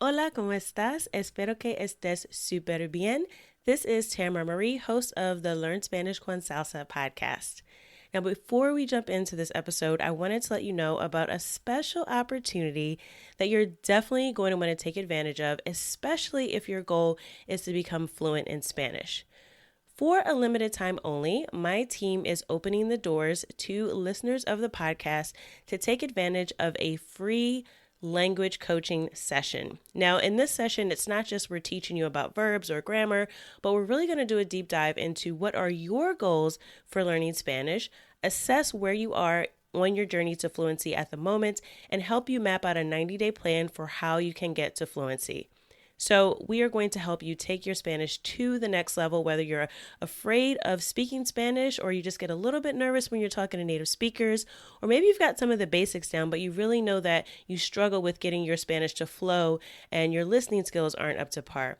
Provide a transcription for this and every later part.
Hola, ¿cómo estás? Espero que estés súper bien. This is Tamara Marie, host of the Learn Spanish con Salsa podcast. Now, before we jump into this episode, I wanted to let you know about a special opportunity that you're definitely going to want to take advantage of, especially if your goal is to become fluent in Spanish. For a limited time only, my team is opening the doors to listeners of the podcast to take advantage of a free language coaching session. Now, in this session, it's not just we're teaching you about verbs or grammar, but we're really going to do a deep dive into what are your goals for learning Spanish, assess where you are on your journey to fluency at the moment, and help you map out a 90-day plan for how you can get to fluency. So we are going to help you take your Spanish to the next level, whether you're afraid of speaking Spanish or you just get a little bit nervous when you're talking to native speakers, or maybe you've got some of the basics down, but you really know that you struggle with getting your Spanish to flow and your listening skills aren't up to par.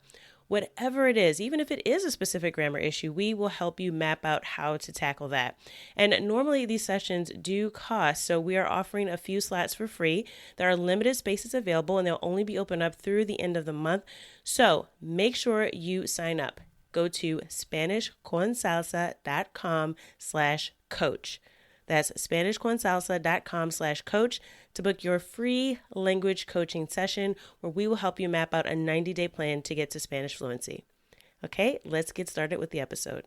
Whatever it is, even if it is a specific grammar issue, we will help you map out how to tackle that. And normally these sessions do cost, so we are offering a few slots for free. There are limited spaces available and they'll only be open up through the end of the month. So make sure you sign up. Go to SpanishConsalsa.com/coach. That's SpanishConsalsa.com/coach to book your free language coaching session where we will help you map out a 90-day plan to get to Spanish fluency. Okay, let's get started with the episode.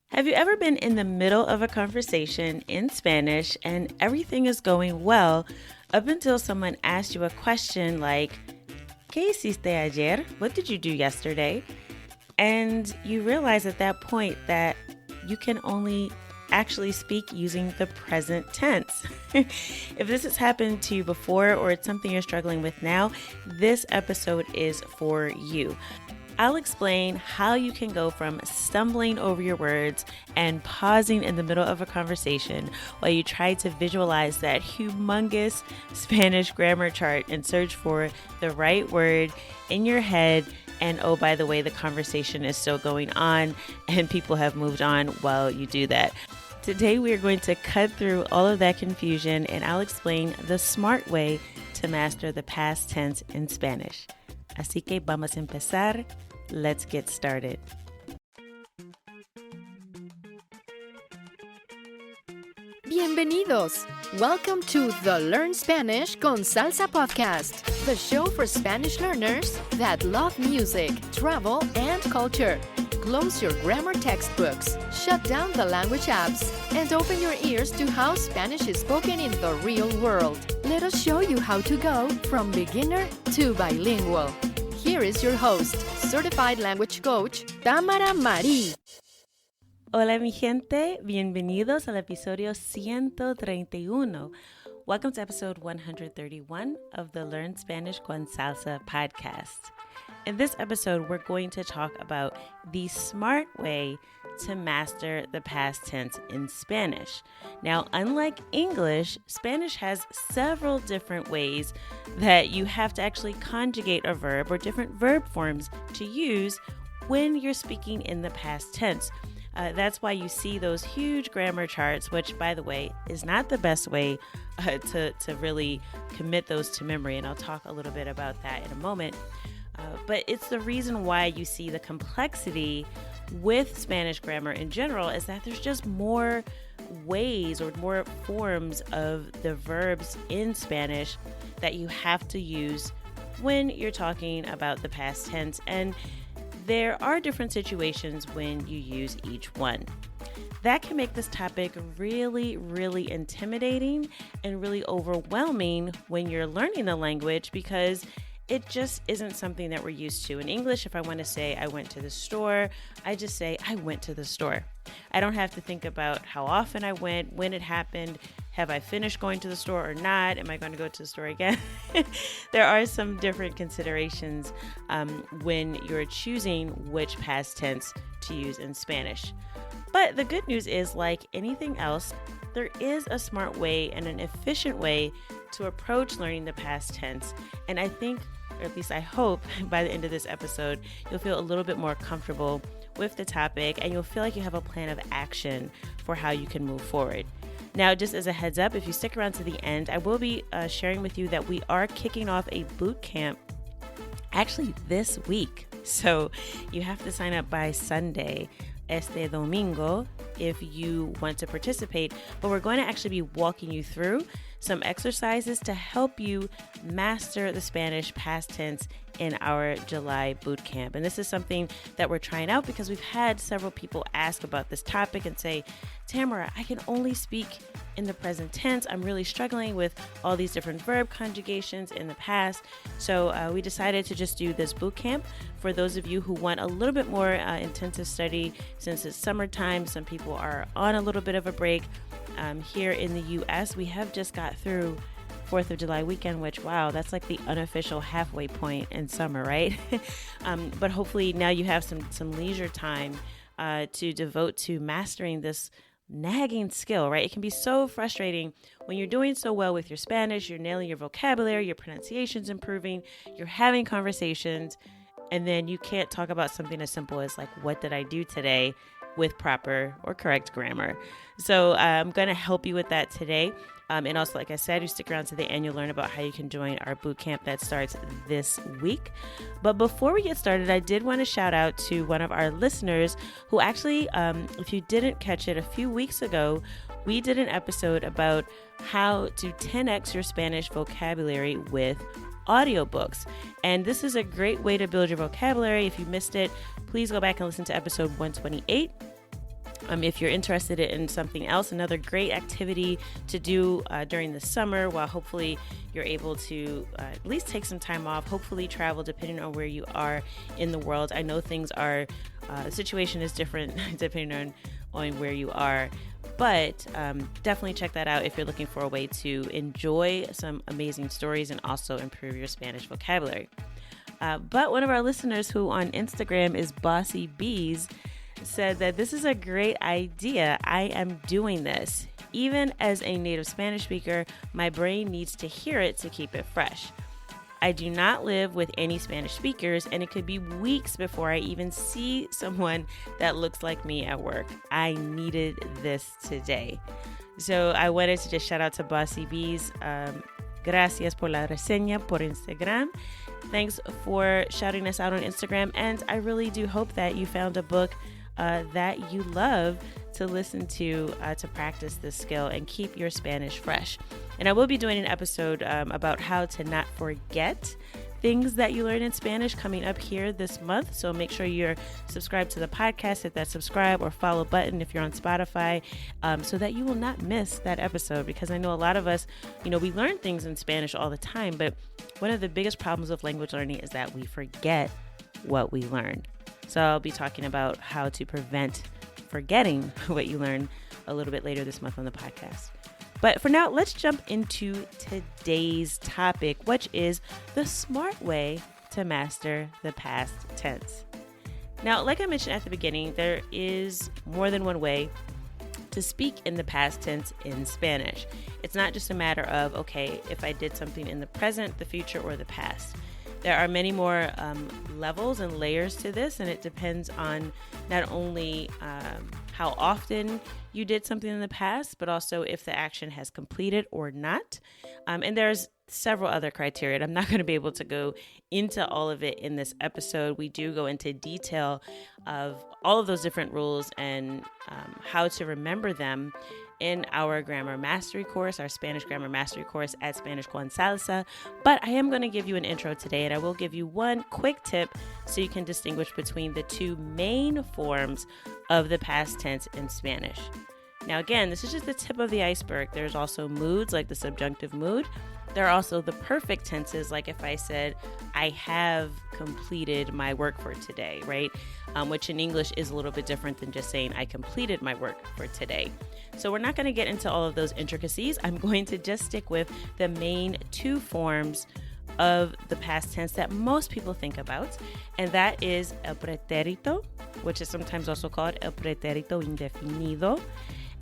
Have you ever been in the middle of a conversation in Spanish and everything is going well up until someone asks you a question like, ¿Qué hiciste ayer? What did you do yesterday? And you realize at that point that you can only actually speak using the present tense. If this has happened to you before or it's something you're struggling with now, this episode is for you. I'll explain how you can go from stumbling over your words and pausing in the middle of a conversation while you try to visualize that humongous Spanish grammar chart and search for the right word in your head. And oh, by the way, the conversation is still going on and people have moved on while you do that. Today, we are going to cut through all of that confusion and I'll explain the smart way to master the past tense in Spanish. Así que vamos a empezar. Let's get started. Bienvenidos! Welcome to the Learn Spanish con Salsa podcast, the show for Spanish learners that love music, travel, and culture. Close your grammar textbooks, shut down the language apps, and open your ears to how Spanish is spoken in the real world. Let us show you how to go from beginner to bilingual. Here is your host, certified language coach, Tamara Marie. Hola mi gente, bienvenidos al episodio 131. Welcome to episode 131 of the Learn Spanish con Salsa podcast. In this episode, we're going to talk about the smart way to master the past tense in Spanish. Now, unlike English, Spanish has several different ways that you have to actually conjugate a verb or different verb forms to use when you're speaking in the past tense. That's why you see those huge grammar charts, which, by the way, is not the best way to really commit those to memory. And I'll talk a little bit about that in a moment. But it's the reason why you see the complexity with Spanish grammar in general is that there's just more ways or more forms of the verbs in Spanish that you have to use when you're talking about the past tense. And there are different situations when you use each one. That can make this topic really, really intimidating and really overwhelming when you're learning the language because it just isn't something that we're used to. In English, if I want to say I went to the store, I just say I went to the store. I don't have to think about how often I went, when it happened, have I finished going to the store or not? Am I going to go to the store again? There are some different considerations when you're choosing which past tense to use in Spanish. But the good news is, like anything else, there is a smart way and an efficient way to approach learning the past tense. And I think, or at least I hope, by the end of this episode, you'll feel a little bit more comfortable with the topic and you'll feel like you have a plan of action for how you can move forward. Now, just as a heads up, if you stick around to the end, I will be sharing with you that we are kicking off a boot camp actually this week. So you have to sign up by Sunday, este domingo, if you want to participate. But we're going to actually be walking you through some exercises to help you master the Spanish past tense in our July boot camp. And this is something that we're trying out because we've had several people ask about this topic and say, Tamara, I can only speak in the present tense. I'm really struggling with all these different verb conjugations in the past. So we decided to just do this boot camp for those of you who want a little bit more intensive study. Since it's summertime, some people are on a little bit of a break. Here in the U.S., we have just got through 4th of July weekend, which, wow, that's like the unofficial halfway point in summer, right? But hopefully now you have some leisure time to devote to mastering this nagging skill, right? It can be so frustrating when you're doing so well with your Spanish, you're nailing your vocabulary, your pronunciation's improving, you're having conversations, and then you can't talk about something as simple as like, what did I do today, with proper or correct grammar. So I'm going to help you with that today. And also, like I said, you stick around to the end, you'll learn about how you can join our boot camp that starts this week. But before we get started, I did want to shout out to one of our listeners who actually, if you didn't catch it, a few weeks ago, we did an episode about how to 10x your Spanish vocabulary with audiobooks. And this is a great way to build your vocabulary. If you missed it, please go back and listen to episode 128. If you're interested in something else, another great activity to do during the summer, while hopefully you're able to at least take some time off, hopefully travel depending on where you are in the world. I know things are, the situation is different depending on where you are. But definitely check that out if you're looking for a way to enjoy some amazing stories and also improve your Spanish vocabulary. But one of our listeners who on Instagram is Bossy Bees said that this is a great idea. I am doing this. Even as a native Spanish speaker, my brain needs to hear it to keep it fresh. I do not live with any Spanish speakers, and it could be weeks before I even see someone that looks like me at work. I needed this today. So I wanted to just shout out to Bossy Bees. Gracias por la reseña por Instagram. Thanks for shouting us out on Instagram. And I really do hope that you found a book that you love to listen to practice this skill and keep your Spanish fresh. And I will be doing an episode about how to not forget things that you learn in Spanish coming up here this month. So make sure you're subscribed to the podcast, hit that subscribe or follow button if you're on Spotify, so that you will not miss that episode. Because I know a lot of us, we learn things in Spanish all the time, but one of the biggest problems of language learning is that we forget what we learn. So I'll be talking about how to prevent forgetting what you learn a little bit later this month on the podcast. But for now, let's jump into today's topic, which is the smart way to master the past tense. Now, like I mentioned at the beginning, there is more than one way to speak in the past tense in Spanish. It's not just a matter of, okay, if I did something in the present, the future, or the past. There are many more levels and layers to this, and it depends on not only how often you did something in the past, but also if the action has completed or not. And there's several other criteria. I'm not going to be able to go into all of it in this episode. We do go into detail of all of those different rules and how to remember them in our grammar mastery course, our Spanish grammar mastery course at Spanish con Salsa. But I am going to give you an intro today, and I will give you one quick tip so you can distinguish between the two main forms of the past tense in Spanish. Now, again, this is just the tip of the iceberg. There's also moods, like the subjunctive mood. There are also the perfect tenses, like if I said, I have completed my work for today, right? Which in English is a little bit different than just saying I completed my work for today. So we're not going to get into all of those intricacies. I'm going to just stick with the main two forms of the past tense that most people think about, and that is el pretérito, which is sometimes also called el pretérito indefinido,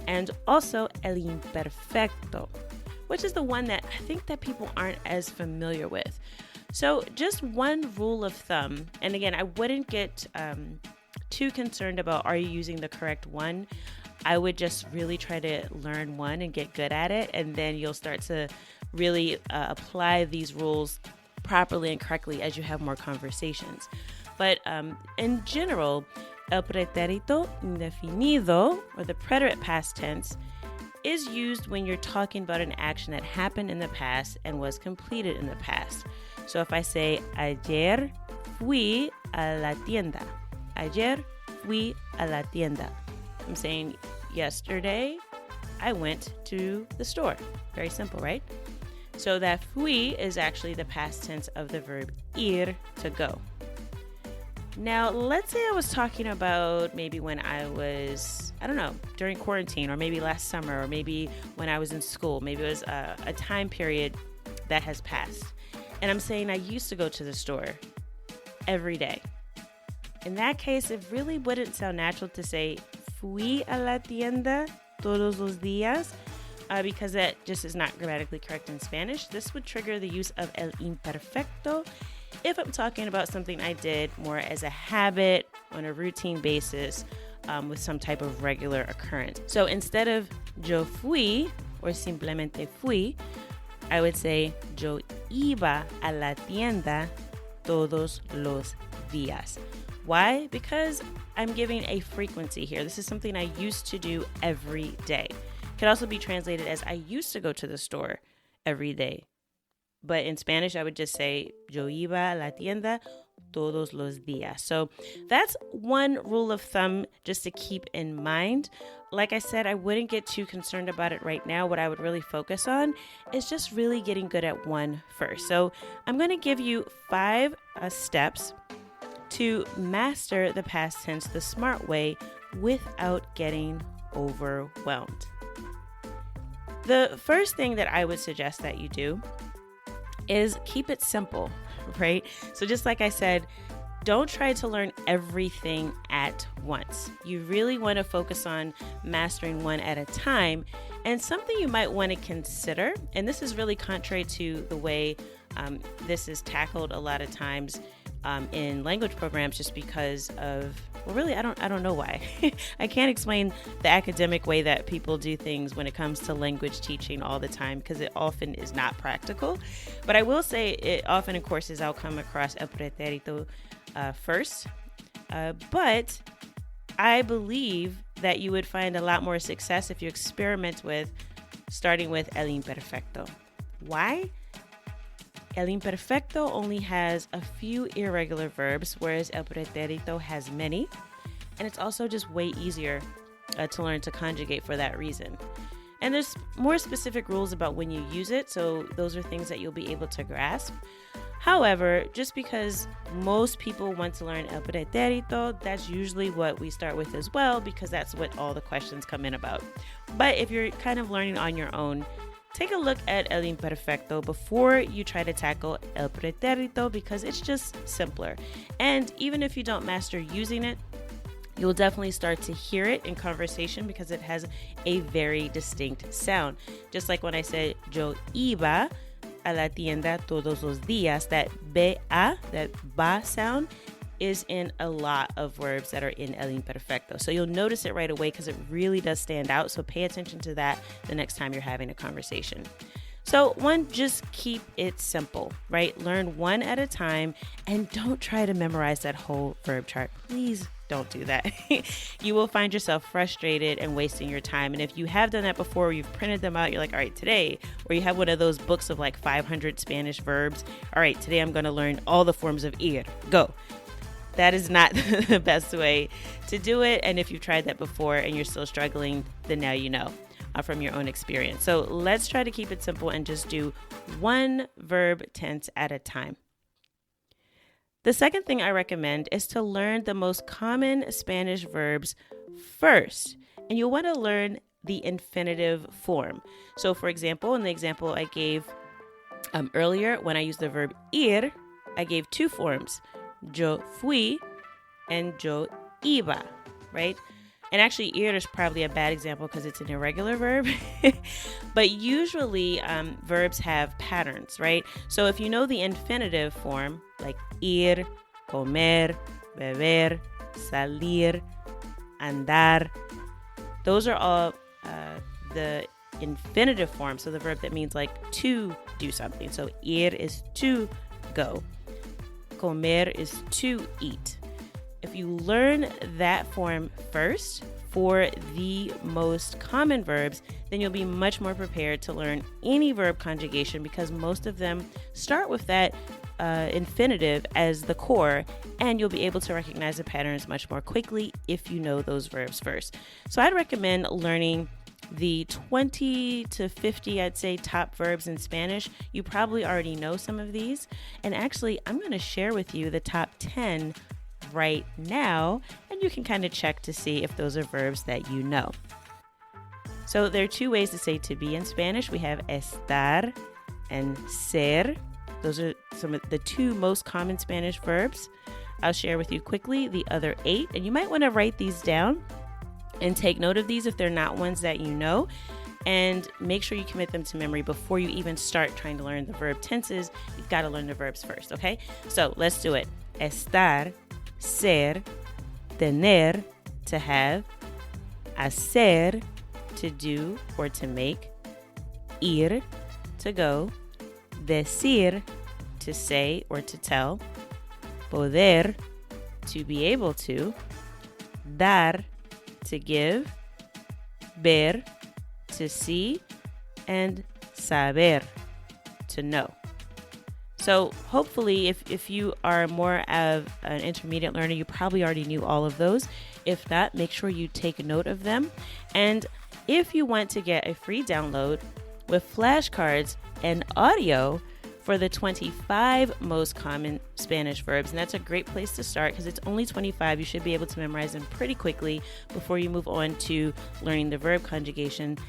and also el imperfecto, which is the one that I think that people aren't as familiar with. So just one rule of thumb, and again, I wouldn't get too concerned about are you using the correct one. I would just really try to learn one and get good at it, and then you'll start to really apply these rules properly and correctly as you have more conversations. But in general, el pretérito indefinido, or the preterite past tense, is used when you're talking about an action that happened in the past and was completed in the past. So if I say, ayer fui a la tienda. Ayer fui a la tienda. I'm saying, yesterday I went to the store. Very simple, right? So that fui is actually the past tense of the verb ir, to go. Now, let's say I was talking about maybe when I was, during quarantine, or maybe last summer, or maybe when I was in school. Maybe it was a time period that has passed. And I'm saying I used to go to the store every day. In that case, it really wouldn't sound natural to say fui a la tienda todos los días, because that just is not grammatically correct in Spanish. This would trigger the use of el imperfecto if I'm talking about something I did more as a habit on a routine basis, with some type of regular occurrence. So instead of yo fui or simplemente fui, I would say yo iba a la tienda todos los días. Why? Because I'm giving a frequency here. This is something I used to do every day. Could also be translated as I used to go to the store every day. But in Spanish, I would just say yo iba a la tienda todos los días. So that's one rule of thumb just to keep in mind. Like I said, I wouldn't get too concerned about it right now. What I would really focus on is just really getting good at one first. So I'm going to give you 5 steps to master the past tense the smart way without getting overwhelmed. The first thing that I would suggest that you do is keep it simple, right? So just like I said, don't try to learn everything at once. You really want to focus on mastering one at a time. And something you might want to consider, and this is really contrary to the way this is tackled a lot of times in language programs, just because of, well, really, I don't know why. I can't explain the academic way that people do things when it comes to language teaching all the time, because it often is not practical. But I will say it often in courses I'll come across el pretérito first. But I believe that you would find a lot more success if you experiment with starting with el imperfecto. Why? El imperfecto only has a few irregular verbs, whereas el pretérito has many. And it's also just way easier to learn to conjugate for that reason. And there's more specific rules about when you use it, so those are things that you'll be able to grasp. However, just because most people want to learn el pretérito, that's usually what we start with as well, because that's what all the questions come in about. But if you're kind of learning on your own, take a look at el imperfecto before you try to tackle el pretérito, because it's just simpler. And even if you don't master using it, you'll definitely start to hear it in conversation because it has a very distinct sound. Just like when I said yo iba a la tienda todos los días, that that ba sound is in a lot of verbs that are in el imperfecto. So you'll notice it right away because it really does stand out. So pay attention to that the next time you're having a conversation. So one, just keep it simple, right? Learn one at a time and don't try to memorize that whole verb chart. Please don't do that. You will find yourself frustrated and wasting your time. And if you have done that before, or you've printed them out, you're like, all right, today, or you have one of those books of like 500 Spanish verbs. All right, today I'm going to learn all the forms of ir. Go. That is not the best way to do it. And if you've tried that before and you're still struggling, then now you know from your own experience. So let's try to keep it simple and just do one verb tense at a time. The second thing I recommend is to learn the most common Spanish verbs first. And you'll want to learn the infinitive form. So for example, in the example I gave earlier, when I used the verb ir, I gave 2 forms. Yo fui and yo iba, right? And actually, ir is probably a bad example because it's an irregular verb. But usually, verbs have patterns, right? So if you know the infinitive form, like ir, comer, beber, salir, andar, Those are all the infinitive form, so the verb that means like to do something. So ir is to go. Comer is to eat. If you learn that form first for the most common verbs, then you'll be much more prepared to learn any verb conjugation, because most of them start with that infinitive as the core, and you'll be able to recognize the patterns much more quickly if you know those verbs first. So I'd recommend learning the 20 to 50, I'd say, top verbs in Spanish. You probably already know some of these. And actually, I'm going to share with you the top 10 right now, and you can kind of check to see if those are verbs that you know. So there are two ways to say to be in Spanish. We have estar and ser. Those are some of the two most common Spanish verbs. I'll share with you quickly the other 8, and you might want to write these down and take note of these if they're not ones that you know, and make sure you commit them to memory before you even start trying to learn the verb tenses. You've got to learn the verbs first, okay? So let's do it. Estar, ser, tener, to have, hacer, to do or to make, ir, to go, decir, to say or to tell, poder, to be able to, dar, to give, ver, to see, and saber, to know. So hopefully if you are more of an intermediate learner, you probably already knew all of those. If not, make sure you take note of them. And if you want to get a free download with flashcards and audio for the 25 most common Spanish verbs, and that's a great place to start because it's only 25. You should be able to memorize them pretty quickly before you move on to learning the verb conjugation.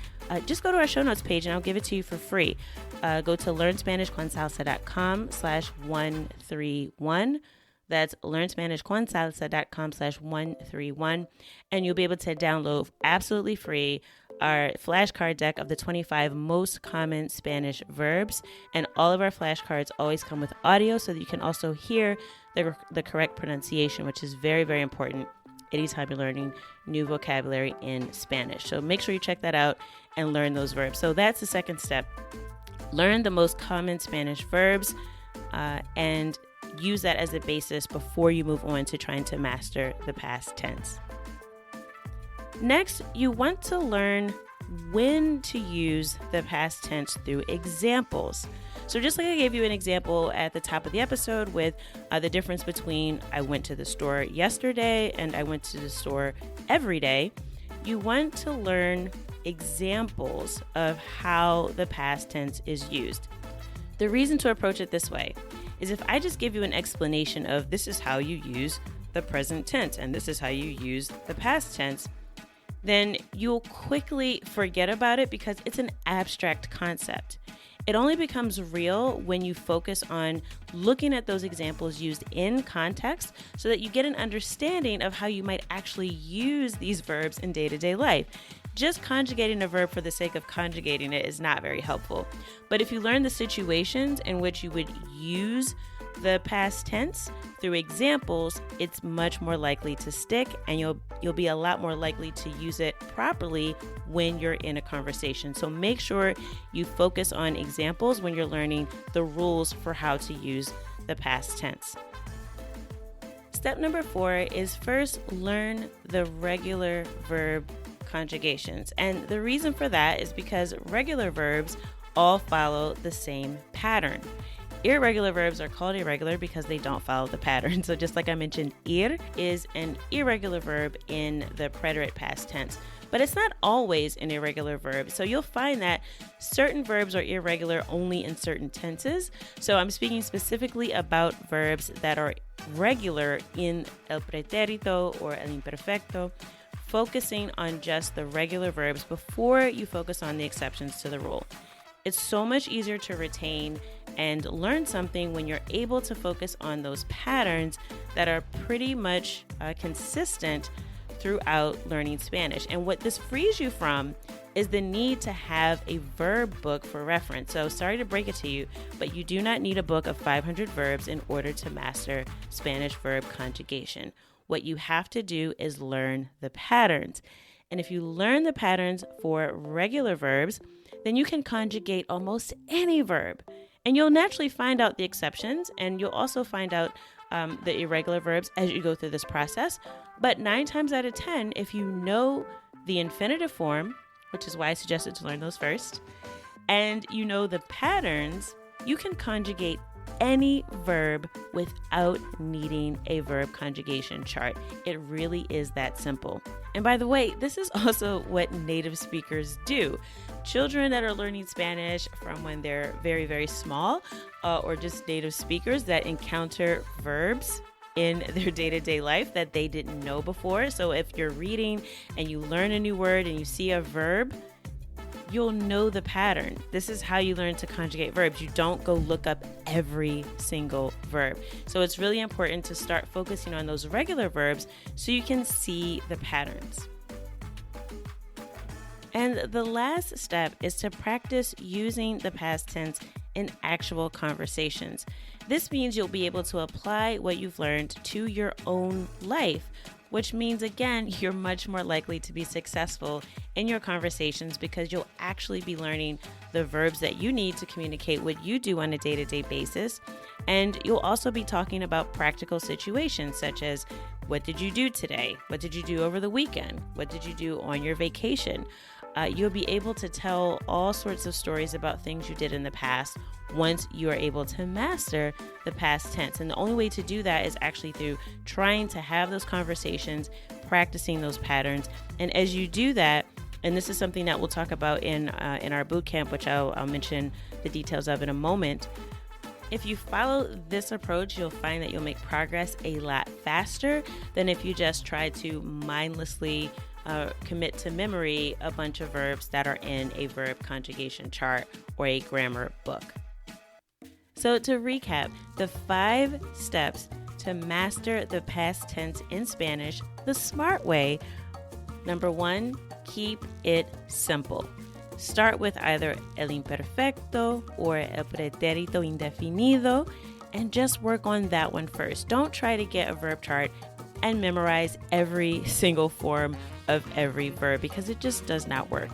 Just go to our show notes page and I'll give it to you for free. Go to learnspanishconsalsa.com/131. That's learnspanishconsalsa.com/131. And you'll be able to download absolutely free our flashcard deck of the 25 most common Spanish verbs. And all of our flashcards always come with audio so that you can also hear the correct pronunciation, which is very, very important anytime you're learning new vocabulary in Spanish. So make sure you check that out and learn those verbs. So that's the second step. Learn the most common Spanish verbs and use that as a basis before you move on to trying to master the past tense. Next, you want to learn when to use the past tense through examples. So just like I gave you an example at the top of the episode with the difference between I went to the store yesterday and I went to the store every day, you want to learn examples of how the past tense is used. The reason to approach it this way is if I just give you an explanation of this is how you use the present tense and this is how you use the past tense, then you'll quickly forget about it because it's an abstract concept. It only becomes real when you focus on looking at those examples used in context so that you get an understanding of how you might actually use these verbs in day-to-day life. Just conjugating a verb for the sake of conjugating it is not very helpful. But if you learn the situations in which you would use the past tense through examples, it's much more likely to stick, and you'll be a lot more likely to use it properly when you're in a conversation. So make sure you focus on examples when you're learning the rules for how to use the past tense. Step number 4 is first learn the regular verb conjugations. And the reason for that is because regular verbs all follow the same pattern. Irregular verbs are called irregular because they don't follow the pattern. So just like I mentioned, ir is an irregular verb in the preterite past tense, but it's not always an irregular verb. So you'll find that certain verbs are irregular only in certain tenses. So I'm speaking specifically about verbs that are regular in el pretérito or el imperfecto, focusing on just the regular verbs before you focus on the exceptions to the rule. It's so much easier to retain and learn something when you're able to focus on those patterns that are pretty much consistent throughout learning Spanish. And what this frees you from is the need to have a verb book for reference. So sorry to break it to you, but you do not need a book of 500 verbs in order to master Spanish verb conjugation. What you have to do is learn the patterns. And if you learn the patterns for regular verbs, then you can conjugate almost any verb. And you'll naturally find out the exceptions, and you'll also find out the irregular verbs as you go through this process. But 9 times out of 10, if you know the infinitive form, which is why I suggested to learn those first, and you know the patterns, you can conjugate any verb without needing a verb conjugation chart. It really is that simple. And by the way, this is also what native speakers do. Children that are learning Spanish from when they're very, very small, or just native speakers that encounter verbs in their day-to-day life that they didn't know before. So if you're reading and you learn a new word and you see a verb, you'll know the pattern. This is how you learn to conjugate verbs. You don't go look up every single verb. So it's really important to start focusing on those regular verbs so you can see the patterns. And the last step is to practice using the past tense in actual conversations. This means you'll be able to apply what you've learned to your own life, which means, again, you're much more likely to be successful in your conversations because you'll actually be learning the verbs that you need to communicate what you do on a day-to-day basis. And you'll also be talking about practical situations such as, what did you do today? What did you do over the weekend? What did you do on your vacation? You'll be able to tell all sorts of stories about things you did in the past once you are able to master the past tense. And the only way to do that is actually through trying to have those conversations, practicing those patterns. And as you do that, and this is something that we'll talk about in our boot camp, which I'll mention the details of in a moment. If you follow this approach, you'll find that you'll make progress a lot faster than if you just try to mindlessly commit to memory a bunch of verbs that are in a verb conjugation chart or a grammar book. So to recap, the 5 steps to master the past tense in Spanish the smart way. Number 1, keep it simple. Start with either el imperfecto or el pretérito indefinido and just work on that one first. Don't try to get a verb chart and memorize every single form of every verb because it just does not work.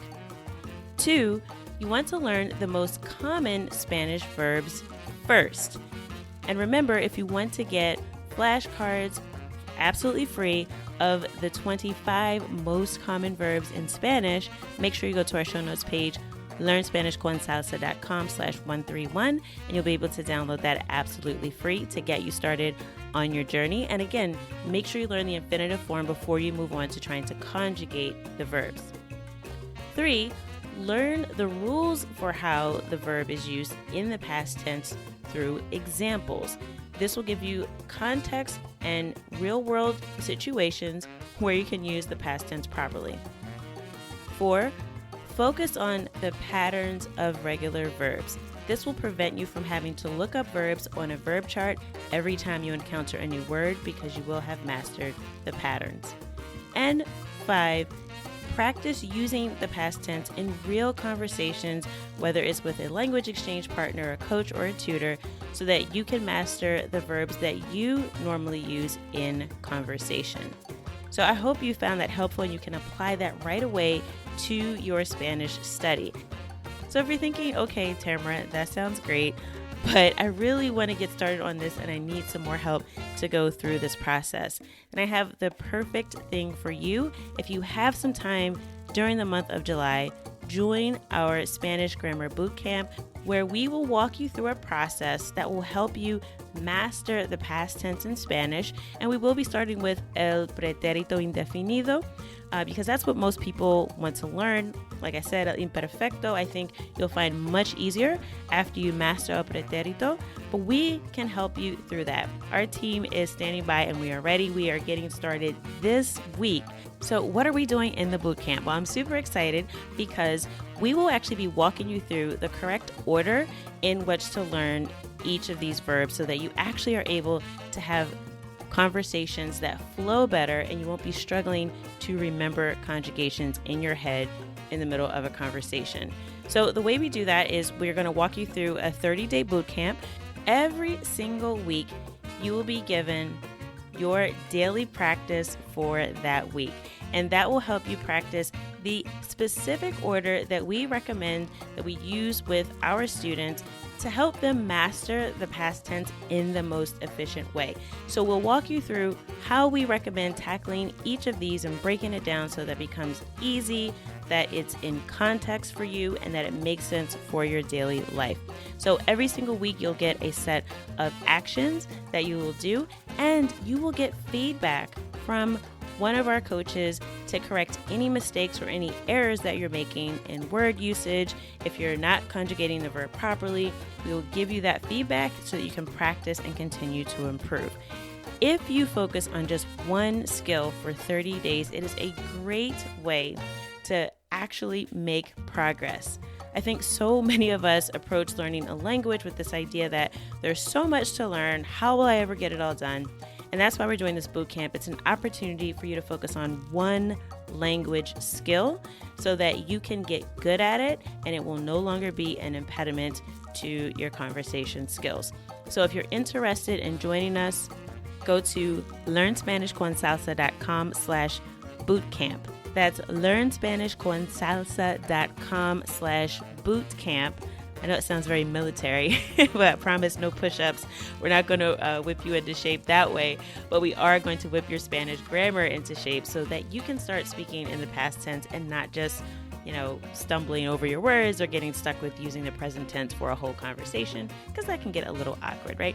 2, you want to learn the most common Spanish verbs first. And remember, if you want to get flashcards absolutely free of the 25 most common verbs in Spanish, make sure you go to our show notes page, learnspanishconsalsa.com/131, and you'll be able to download that absolutely free to get you started on your journey. And again, make sure you learn the infinitive form before you move on to trying to conjugate the verbs. 3, learn the rules for how the verb is used in the past tense through examples. This will give you context and real-world situations where you can use the past tense properly. 4, focus on the patterns of regular verbs. This will prevent you from having to look up verbs on a verb chart every time you encounter a new word because you will have mastered the patterns. And 5, practice using the past tense in real conversations, whether it's with a language exchange partner, a coach, or a tutor, so that you can master the verbs that you normally use in conversation. So I hope you found that helpful and you can apply that right away to your Spanish study. So if you're thinking, okay, Tamara, that sounds great, but I really want to get started on this and I need some more help to go through this process, and I have the perfect thing for you. If you have some time during the month of July, join our Spanish Grammar Bootcamp, where we will walk you through a process that will help you master the past tense in Spanish. And we will be starting with el pretérito indefinido, because that's what most people want to learn. Like I said, el imperfecto, I think you'll find much easier after you master el pretérito, but we can help you through that. Our team is standing by and we are ready. We are getting started this week. So what are we doing in the boot camp? Well, I'm super excited because we will actually be walking you through the correct order in which to learn each of these verbs so that you actually are able to have conversations that flow better and you won't be struggling to remember conjugations in your head in the middle of a conversation. So the way we do that is we're going to walk you through a 30-day boot camp. Every single week, you will be given your daily practice for that week. and that will help you practice the specific order that we recommend that we use with our students to help them master the past tense in the most efficient way. So we'll walk you through how we recommend tackling each of these and breaking it down so that it becomes easy, that it's in context for you, and that it makes sense for your daily life. So every single week you'll get a set of actions that you will do, and you will get feedback from one of our coaches to correct any mistakes or any errors that you're making in word usage. If you're not conjugating the verb properly, we will give you that feedback so that you can practice and continue to improve. If you focus on just one skill for 30 days, it is a great way to actually make progress. I think so many of us approach learning a language with this idea that there's so much to learn. How will I ever get it all done? And that's why we're doing this boot camp. It's an opportunity for you to focus on one language skill so that you can get good at it and it will no longer be an impediment to your conversation skills. So if you're interested in joining us, go to learnspanishconsalsa.com/bootcamp. That's learnspanishconsalsa.com/bootcamp. I know it sounds very military, but I promise no push-ups. We're not going to whip you into shape that way, but we are going to whip your Spanish grammar into shape so that you can start speaking in the past tense and not just, stumbling over your words or getting stuck with using the present tense for a whole conversation, because that can get a little awkward, right?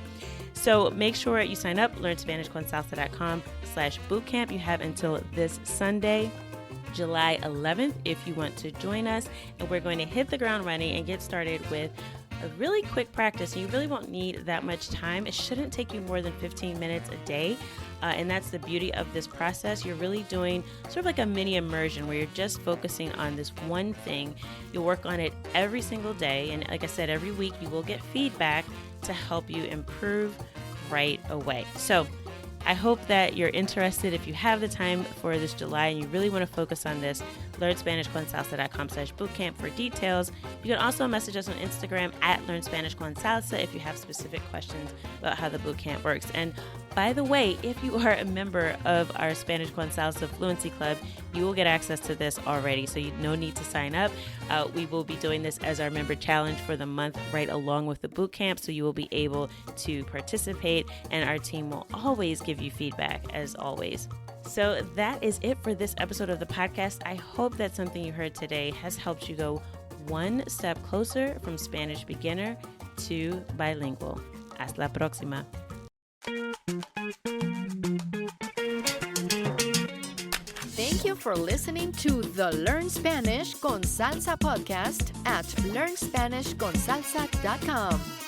So make sure you sign up, learnspanishconsalsa.com/bootcamp. You have until this Sunday, July 11th, if you want to join us, and we're going to hit the ground running and get started with a really quick practice. You really won't need that much time. It shouldn't take you more than 15 minutes a day, and that's the beauty of this process. You're really doing sort of like a mini immersion where you're just focusing on this one thing. You'll work on it every single day, and like I said, every week you will get feedback to help you improve right away. So I hope that you're interested. If you have the time for this July and you really want to focus on this, learnspanishconsalsa.com/bootcamp for details. You can also message us on Instagram at learnspanishconsalsa if you have specific questions about how the bootcamp works. And by the way, if you are a member of our Spanish Con Salsa Fluency Club, you will get access to this already, so you no need to sign up. We will be doing this as our member challenge for the month right along with the bootcamp, so you will be able to participate, and our team will always give you feedback, as always. So that is it for this episode of the podcast. I hope that something you heard today has helped you go one step closer from Spanish beginner to bilingual. Hasta la próxima. Thank you for listening to the Learn Spanish con Salsa podcast at learnspanishconsalsa.com.